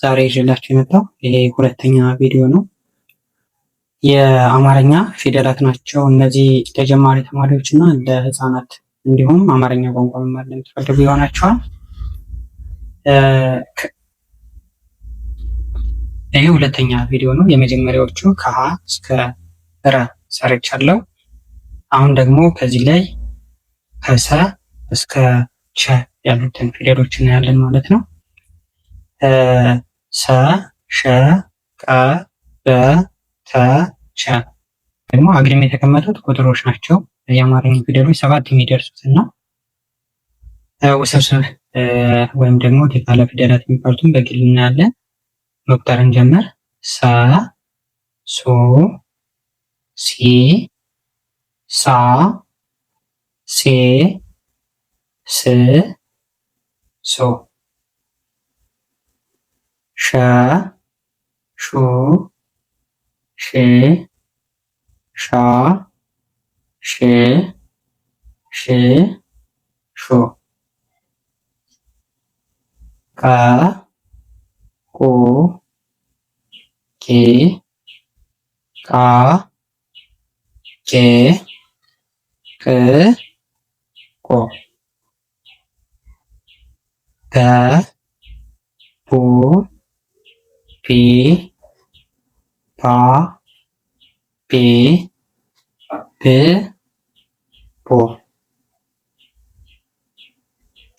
ዛሬ ይዤላችሁ የመጣው ይሄ ሁለተኛ ቪዲዮ ነው። የአማርኛ ፊደላት ናቸው እነዚህ ለጀማሪ ተማሪዎች እና ለህፃናት እንዲሁም አማርኛ ቋንቋ መማር ለምትፈልጉ ይሆናቸዋል። ይሄ ሁለተኛ ቪዲዮ ነው። የመጀመሪያዎቹ ከሀ እስከ ረ ሰርቻለሁ። አሁን ደግሞ ከዚህ ላይ ከሰ እስከ ቸ ያሉትን ፊደሎች እናያለን ማለት ነው። ሰ ሸ ቀ በ ተ ቸ ደግሞ አግድም የተቀመጡት ቁጥሮች ናቸው። የአማርኛ ፊደሎች 7 የሚደርሱት እና ውስብስብ ወይም ደግሞ ዲቃላ ፊደላት የሚባሉትን በግል እናያለን። መቁጠር እንጀምር። ሰ ሶ ሲ ሳ ሴ ስ ሶ ሸ ሹ ሼ ሻ ሼ ሽ ሾ ቀ ቆ ቄ ቃ ቄ ቅ ቆ በ ቡ ቢ ባ ቤ ብ ቦ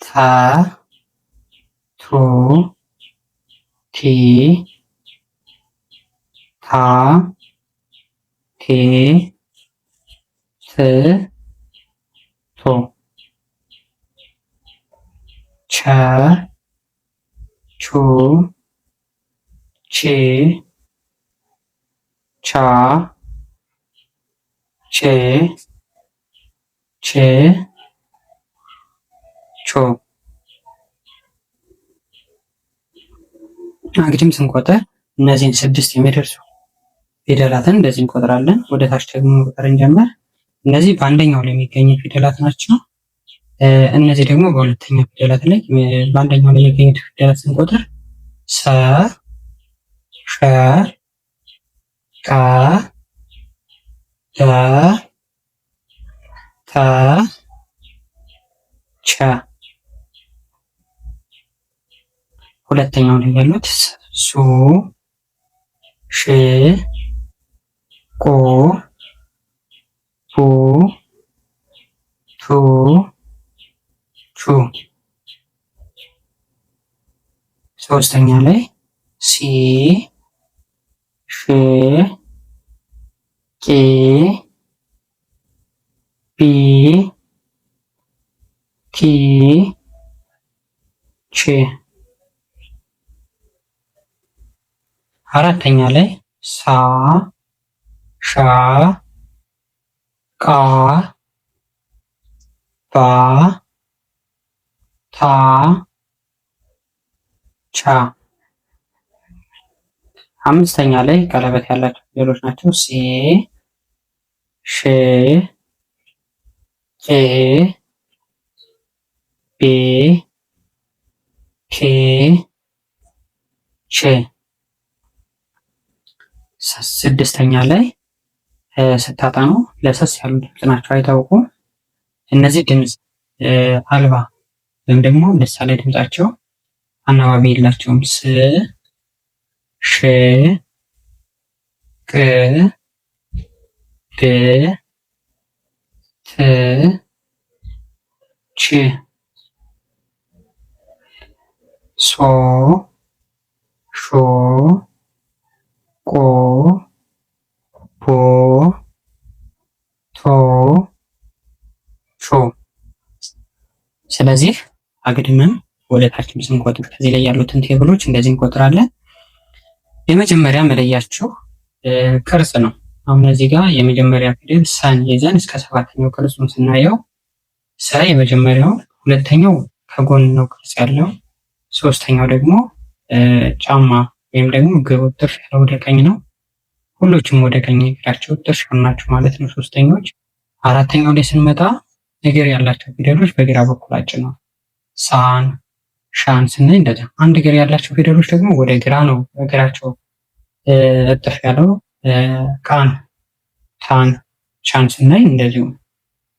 ታ ቱ ቲ ታ ቴ ት ቶ ቸ ቹ ቺ ቻ ቼ ቼ ቾ አግድም ስንቆጥር እነዚህን 6 የሚደርሱ ፊደላትን እንደዚህ እንቆጥራለን። ወደ ታች ደግሞ መቁጠር እንጀምር። እነዚህ በአንደኛው ላይ የሚገኙ ፊደላት ናቸው። እነዚህ ደግሞ በሁለተኛ ፊደላት ላይ በአንደኛው ላይ የሚገኙት ፊደላት ስንቆጥር ሰ ሸ ቀ በ ተ ቸ። ሁለተኛው ላይ ያሉት ሱ ሽ ቆ ቡ ቱ ቹ። ሶስተኛ ላይ ሲ ሽ ቄ ቢ ቲ ቼ። አራተኛ ላይ ሳ ሻ ቃ ባ ታ ቻ። አምስተኛ ላይ ቀለበት ያላቸው ፊደሎች ናቸው። ሴ ሼ ቄ ቤ ኬ ቼ። ስድስተኛ ላይ ስታጠኑ ለሰስ ያሉ ድምፅ ናቸው፣ አይታወቁም። እነዚህ ድምፅ አልባ ወይም ደግሞ ምሳሌ ድምፃቸው አናባቢ የላቸውም። ስ ሽ ቅ ብ ት ች ሶ ሾ ቆ ቦ ቶ ቾ። ስለዚህ አግድምም ወደ ታችም ስንቆጥር ከዚህ ላይ ያሉትን ቴብሎች እንደዚህ እንቆጥራለን። የመጀመሪያ መለያቸው ቅርጽ ነው። አሁን እዚህ ጋር የመጀመሪያ ፊደል ሰን ይዘን እስከ 7ኛው ቅርጹን ስናየው ሰ የመጀመሪያው፣ ሁለተኛው ከጎን ነው ቅርጽ ያለው፣ ሶስተኛው ደግሞ ጫማ ወይም ደግሞ እግሩ ጥርስ ያለው ወደ ቀኝ ነው። ሁሎችም ወደ ቀኝ እግራቸው ጥርስ ናቸው ማለት ነው ሶስተኞች። አራተኛው ላይ ስንመጣ እግር ያላቸው ፊደሎች በግራ በኩላችን ነው። ሳን ሻን ስናይ እንደዛ። አንድ እግር ያላቸው ፊደሎች ደግሞ ወደ ግራ ነው እግራቸው እጥፍ ያለው። ቃን፣ ታን፣ ቻን ስናይ እንደዚሁ።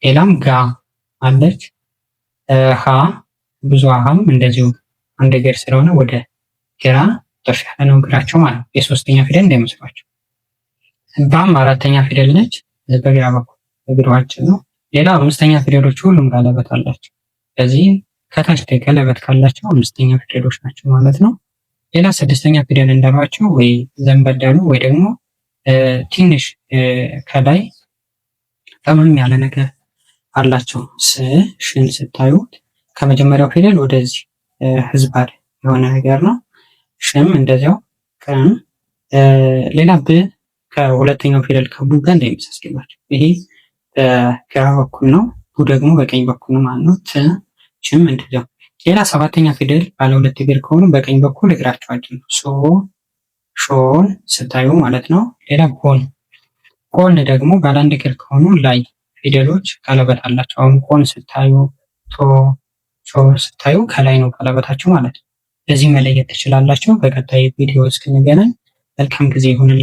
ሌላም ጋ አለች፣ ሀ ብዙ ሀም እንደዚሁ አንድ እግር ስለሆነ ወደ ግራ እጥፍ ያለ ነው እግራቸው ማለት ነው። የሶስተኛ ፊደል እንዳይመስሏቸው። ባም አራተኛ ፊደል ነች፣ በግራ በኩል እግሯችን ነው። ሌላ አምስተኛ ፊደሎች ሁሉም ቀለበት አላቸው። ስለዚህ ከታች ላይ ቀለበት ካላቸው አምስተኛ ፊደሎች ናቸው ማለት ነው። ሌላ ስድስተኛ ፊደል እንዳሏቸው ወይ ዘንበል ያሉ ወይ ደግሞ ትንሽ ከላይ ጠመም ያለ ነገር አላቸው። ሽን ስታዩት ከመጀመሪያው ፊደል ወደዚህ ህዝባር የሆነ ነገር ነው። ሽም እንደዚያው ቀን። ሌላ ብ ከሁለተኛው ፊደል ከቡ ጋር እንዳይመሳሰላቸው። ይሄ በግራ በኩል ነው፣ ቡ ደግሞ በቀኝ በኩል ነው ማለት ነው። ችም እንደዚያው። ሌላ ሰባተኛ ፊደል ባለ ሁለት እግር ከሆኑ በቀኝ በኩል እግራቸው አጭር ነው። ሾን ስታዩ ማለት ነው። ሌላ ኮን። ኮን ደግሞ ባለ አንድ እግር ከሆኑ ላይ ፊደሎች ቀለበት አላቸው። አሁን ኮን ስታዩ፣ ሾ ስታዩ ከላይ ነው ቀለበታቸው ማለት ነው። በዚህ መለየት ትችላላችሁ። በቀጣይ ቪዲዮ እስክንገናኝ መልካም ጊዜ ይሁንልኝ።